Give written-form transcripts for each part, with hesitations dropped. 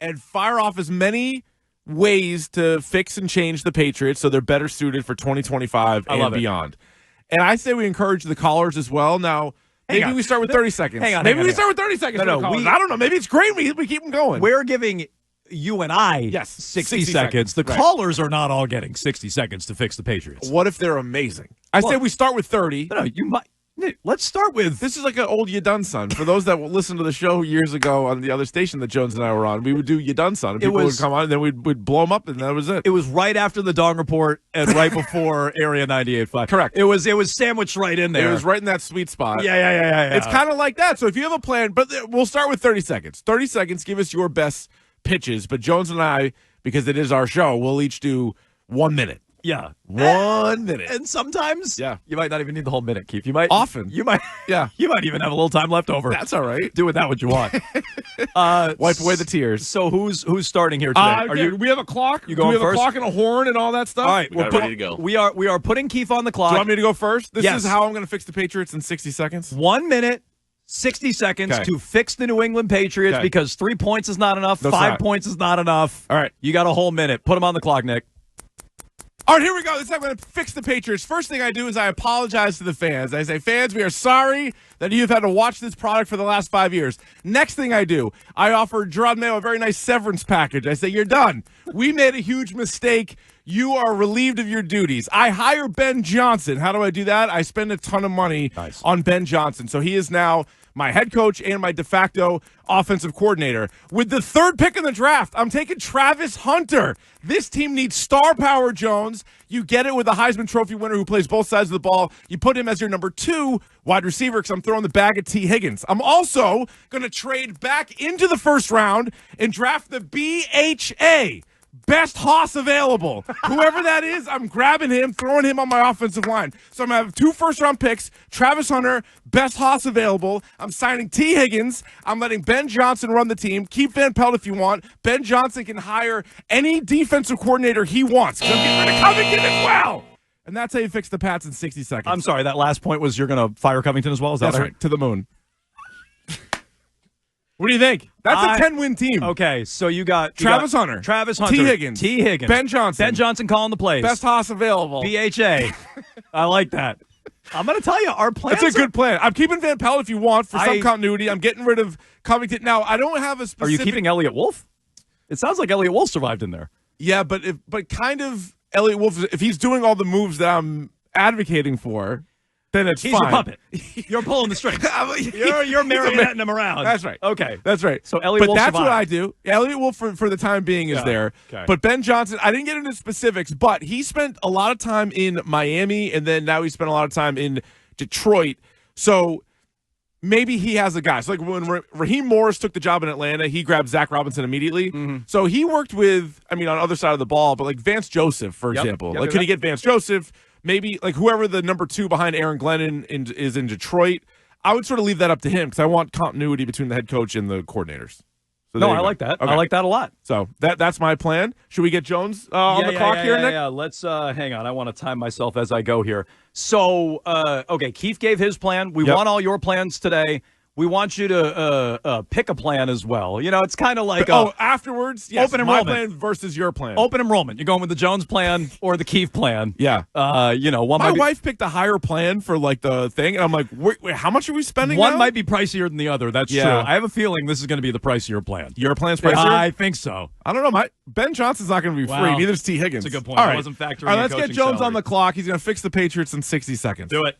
and fire off as many ways to fix and change the Patriots so they're better suited for 2025 and beyond. And I say we encourage the callers as well. Now, maybe we start with 30 seconds. Maybe we start with 30 seconds. I don't know. Maybe it's great. We keep them going. We're giving you and I 60 seconds. The callers are not all getting 60 seconds to fix the Patriots. What if they're amazing? I say we start with 30. No, you might. Let's start with... This is like an old You Done Son. For those that listened to the show years ago on the other station that Jones and I were on, we would do You Done Son. And people would come on, and then we'd blow them up, and that was it. It was right after the Dong Report and right before Area 98.5. Correct. It was sandwiched right in there. It was right in that sweet spot. Yeah. It's kind of like that. So if you have a plan, but we'll start with 30 seconds. 30 seconds, give us your best pitches. But Jones and I, because it is our show, we'll each do 1 minute. Yeah. 1 minute. And sometimes you might not even need the whole minute, Keefe. You might you might even have a little time left over. That's all right. Do with that what you want. Wipe away the tears. So who's starting here today? We have a clock. You going first? We have first? a clock and a horn and all that stuff. All right, we're ready to go. We are putting Keefe on the clock. Do you want me to go first? This Yes. is how I'm going to fix the Patriots in 60 seconds. 1 minute, 60 seconds to fix the New England Patriots because 3 points is not enough. 5 points is not enough. All right. You got a whole minute. Put them on the clock, Nick. All right, here we go. This is how I'm going to fix the Patriots. First thing I do is I apologize to the fans. I say, fans, we are sorry that you've had to watch this product for the last 5 years. Next thing I do, I offer Gerard Mayo a very nice severance package. I say, you're done. We made a huge mistake. You are relieved of your duties. I hire Ben Johnson. How do I do that? I spend a ton of money on Ben Johnson. So he is now my head coach and my de facto offensive coordinator. With the third pick in the draft, I'm taking Travis Hunter. This team needs star power, Jones. You get it with a Heisman Trophy winner who plays both sides of the ball. You put him as your number 2 wide receiver because I'm throwing the bag at T. Higgins. I'm also going to trade back into the first round and draft the BHA. Best hoss available. Whoever that is, I'm grabbing him, throwing him on my offensive line. So I'm going to have 2 first-round picks, Travis Hunter, best hoss available. I'm signing T. Higgins. I'm letting Ben Johnson run the team. Keep Van Pelt if you want. Ben Johnson can hire any defensive coordinator he wants. I'm getting rid of Covington as well. And that's how you fix the Pats in 60 seconds. I'm sorry, that last point was you're going to fire Covington as well? Is that That's right, to the moon. What do you think? That's a 10-win team. Okay, so you got Travis Hunter, T. Higgins, Ben Johnson calling the plays, best hoss available, BHA. I like that. I'm going to tell you, our plan. That's a good plan. I'm keeping Van Pelt if you want for some continuity. I'm getting rid of Covington. Now, I don't have a specific. Are you keeping Elliott Wolf? It sounds like Elliott Wolf survived in there. Yeah, but kind of Elliott Wolf, if he's doing all the moves that I'm advocating for, then he's fine. Your puppet. You're pulling the strings. You're marionetting him around. That's right. Okay. That's right. So Elliott Wolf that's survived. what I do. Elliott Wolf, for the time being, is there. Okay. But Ben Johnson, I didn't get into specifics, but he spent a lot of time in Miami, and then now he spent a lot of time in Detroit. So maybe he has a guy. So like when Raheem Morris took the job in Atlanta, he grabbed Zach Robinson immediately. Mm-hmm. So he worked with, on the other side of the ball, but like Vance Joseph, for example. Could he get Vance Joseph? Maybe like whoever the number 2 behind Aaron Glennon is in Detroit. I would sort of leave that up to him because I want continuity between the head coach and the coordinators. So no, I like that. Okay. I like that a lot. So that's my plan. Should we get Jones on the clock here, Nick? Yeah, let's hang on. I want to time myself as I go here. So, okay, Keefe gave his plan. We want all your plans today. We want you to pick a plan as well. You know, it's kind of like afterwards, yes, open enrollment. My plan versus your plan. Open enrollment. You're going with the Jones plan or the Keefe plan. Yeah. My wife picked a higher plan for like the thing, and I'm like, wait, how much are we spending? One now? might be pricier than the other. That's true. I have a feeling this is going to be the pricier plan. Your plan's pricier? I think so. I don't know. Ben Johnson's not going to be free. Neither is T. Higgins. That's a good point. I wasn't factoring in All right, let's get Jones salary. on the clock. He's going to fix the Patriots in 60 seconds. Do it.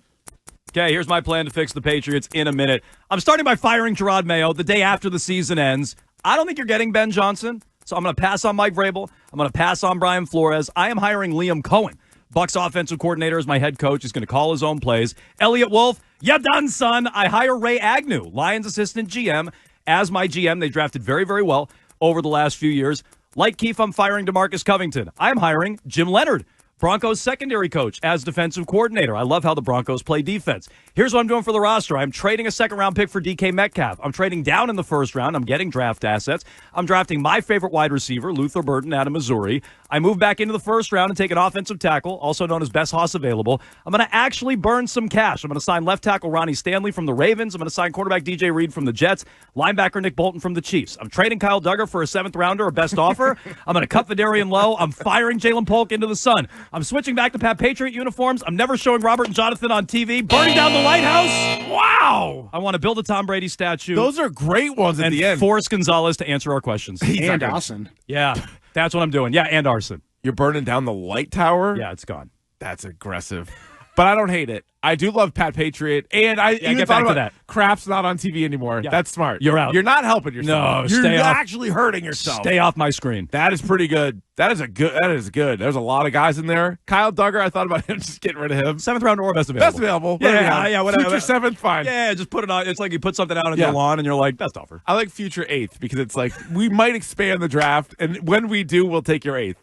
Okay, here's my plan to fix the Patriots in a minute. I'm starting by firing Gerard Mayo the day after the season ends. I don't think you're getting Ben Johnson, so I'm going to pass on Mike Vrabel. I'm going to pass on Brian Flores. I am hiring Liam Cohen, Bucs offensive coordinator, as my head coach. He's going to call his own plays. Elliott Wolf, you done, son. I hire Ray Agnew, Lions assistant GM, as my GM. They drafted very, very well over the last few years. Like Keefe, I'm firing DeMarcus Covington. I'm hiring Jim Leonard, Broncos secondary coach as defensive coordinator. I love how the Broncos play defense. Here's what I'm doing for the roster. I'm trading a second-round pick for DK Metcalf. I'm trading down in the first round. I'm getting draft assets. I'm drafting my favorite wide receiver, Luther Burden, out of Missouri. I move back into the first round and take an offensive tackle, also known as best hoss available. I'm going to actually burn some cash. I'm going to sign left tackle Ronnie Stanley from the Ravens. I'm going to sign quarterback DJ Reed from the Jets, linebacker Nick Bolton from the Chiefs. I'm trading Kyle Duggar for a seventh-rounder, a best offer. I'm going to cut Vidarian Lowe. I'm firing Jalen Polk into the sun. I'm switching back to Pat Patriot uniforms. I'm never showing Robert and Jonathan on TV. Burning down the lighthouse. Wow. I want to build a Tom Brady statue. Those are great ones at the end. Forrest Gonzalez to answer our questions. And Dawson. Yeah, that's what I'm doing. Yeah, and arson. You're burning down the light tower? Yeah, it's gone. That's aggressive. But I don't hate it. I do love Pat Patriot, and I even get thought back to about that. Crap's not on TV anymore. Yeah. That's smart. You're out. You're not helping yourself. No, you're stay off. actually hurting yourself. Stay off my screen. That is pretty good. That is good. There's a lot of guys in there. Kyle Duggar, I thought about him just getting rid of him. Seventh round or best available. Best available. Yeah, whatever. Future seventh, fine. Yeah, just put it on. It's like you put something out on your lawn and you're like, best offer. I like future eighth because it's like we might expand the draft, and when we do, we'll take your eighth.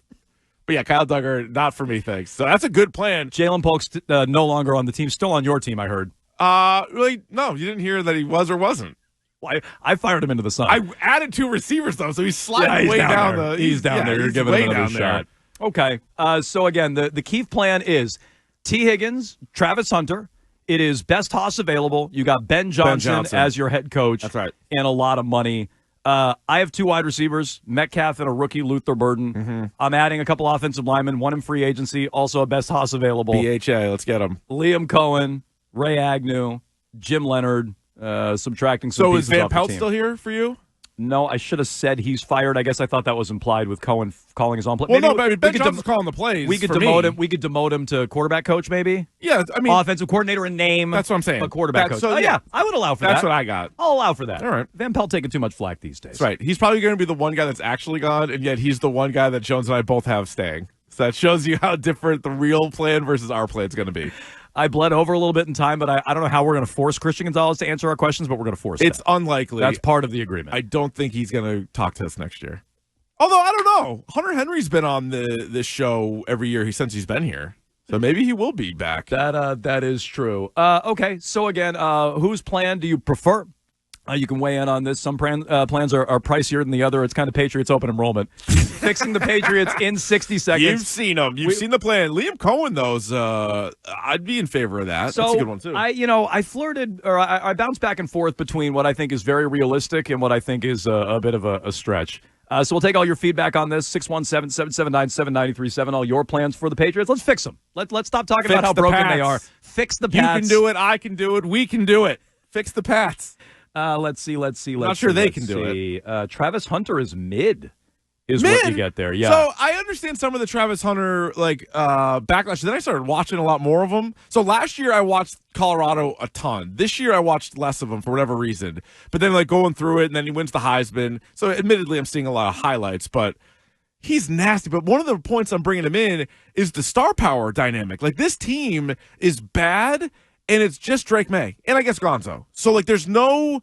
But yeah, Kyle Duggar, not for me, thanks. So that's a good plan. Jalen Polk's no longer on the team. Still on your team, I heard. Really? No, you didn't hear that he was or wasn't. Well, I fired him into the sun. I added 2 receivers, though, so he's sliding way down there. the... He's down there. You're giving him another shot. There. Okay. So, again, the Keefe plan is T. Higgins, Travis Hunter. It is best hoss available. You got Ben Johnson as your head coach. That's right. And a lot of money. I have 2 wide receivers, Metcalf and a rookie, Luther Burden. Mm-hmm. I'm adding a couple offensive linemen, one in free agency, also a best hoss available. BHA, let's get him. Liam Cohen, Ray Agnew, Jim Leonard, subtracting some pieces So is Van off the Pelt team. still here for you? No, I should have said he's fired. I guess I thought that was implied with Cohen calling his own play. Well, no, but I mean, Ben Johnson's calling the plays. We could for demote me. him. We could demote him to quarterback coach, maybe. Yeah, I mean, offensive coordinator in name. That's what I'm saying. But quarterback coach. So, yeah, I would allow for that. That's what I got. I'll allow for that. All right. Van Pelt taking too much flack these days. That's right. He's probably going to be the one guy that's actually gone, and yet he's the one guy that Jones and I both have staying. So that shows you how different the real plan versus our plan is going to be. I bled over a little bit in time, but I don't know how we're going to force Christian Gonzalez to answer our questions, but we're going to force it. It's unlikely. That's part of the agreement. I don't think he's going to talk to us next year. Although, I don't know. Hunter Henry's been on this show every year since he's been here. So maybe he will be back. That is true. Okay, so again, whose plan do you prefer? You can weigh in on this. Some plans are pricier than the other. It's kind of Patriots open enrollment. Fixing the Patriots in 60 seconds. You've seen them. You've seen the plan. Liam Cohen, though, I'd be in favor of that. So that's a good one, too. I flirted, or I bounced back and forth between what I think is very realistic and what I think is a bit of a stretch. So we'll take all your feedback on this, 617-779-7937, all your plans for the Patriots. Let's fix them. Let's stop talking about how broken they are. Fix the Pats. You can do it. I can do it. We can do it. Fix the Pats. Let's see. Not sure they can do it. Travis Hunter is mid. What you get there. Yeah. So I understand some of the Travis Hunter backlash. Then I started watching a lot more of them. So last year I watched Colorado a ton. This year I watched less of them for whatever reason. But then going through it, and then he wins the Heisman. So admittedly I'm seeing a lot of highlights, but he's nasty. But one of the points I'm bringing him in is the star power dynamic. Like, this team is bad, and it's just Drake May and I guess Gonzo. So there's no.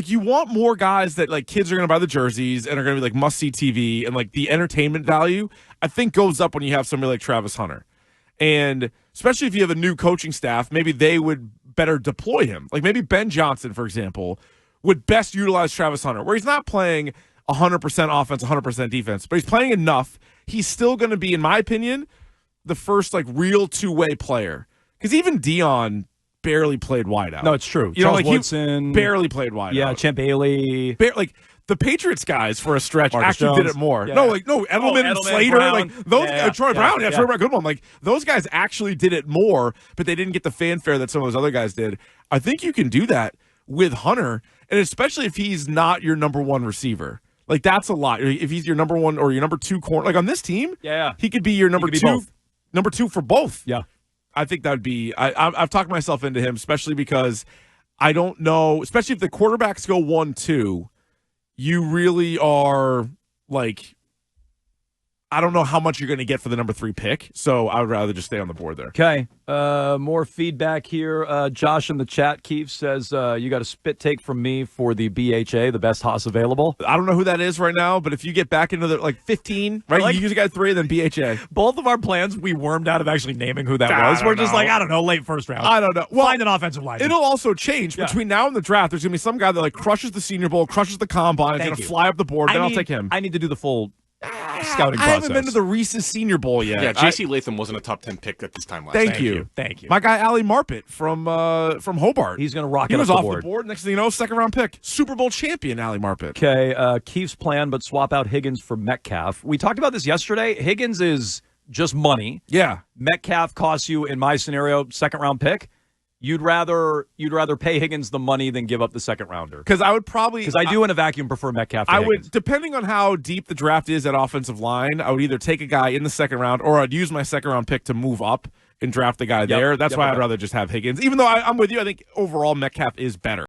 You want more guys that, kids are going to buy the jerseys and are going to be, must-see TV, and, the entertainment value, I think, goes up when you have somebody like Travis Hunter. And especially if you have a new coaching staff, maybe they would better deploy him. Maybe Ben Johnson, for example, would best utilize Travis Hunter, where he's not playing 100% offense, 100% defense, but he's playing enough. He's still going to be, in my opinion, the first, real two-way player. Because even Dion barely played wide out. No, it's true. Charles Woodson barely played wide out. Yeah, Champ Bailey. The Patriots guys for a stretch Marcus actually Jones. did it more. Yeah. Edelman and Slater, Brown. Troy Brown, Troy Brown, good one. Those guys actually did it more, but they didn't get the fanfare that some of those other guys did. I think you can do that with Hunter, and especially if he's not your number one receiver. That's a lot. If he's your number one or your number two corner, on this team, he could be your number two for both. Yeah. I think that would be. I've talked myself into him, especially because I don't know. Especially if the quarterbacks go 1-2, you really are I don't know how much you're going to get for the number 3 pick, so I would rather just stay on the board there. Okay. More feedback here. Josh in the chat, Keefe, says, you got a spit take from me for the BHA, the best Haas available. I don't know who that is right now, but if you get back into the 15, right? You usually got 3, then BHA. Both of our plans, we wormed out of actually naming who that was. We're just I don't know, late first round. I don't know. Well, find an offensive line. It'll also change between now and the draft. There's going to be some guy that crushes the Senior Bowl, crushes the combine, is going to fly up the board. Then I'll take him. I need to do the full scouting process. I haven't been to the Reese's Senior Bowl yet. Yeah, J.C. Latham wasn't a top 10 pick at this time last year. Thank you. My guy, Ali Marpet from Hobart. He's going to rock it He was off off the board. Next thing you know, second-round pick. Super Bowl champion, Ali Marpet. Okay, Keefe's plan, but swap out Higgins for Metcalf. We talked about this yesterday. Higgins is just money. Yeah. Metcalf costs you, in my scenario, second-round pick. You'd rather pay Higgins the money than give up the second rounder. Because I would probably... Because I do in a vacuum prefer Metcalf to Higgins. would, depending on how deep the draft is at offensive line, I would either take a guy in the second round or I'd use my second-round pick to move up and draft the guy there. That's why I'd rather just have Higgins. Even though I'm with you, I think overall Metcalf is better.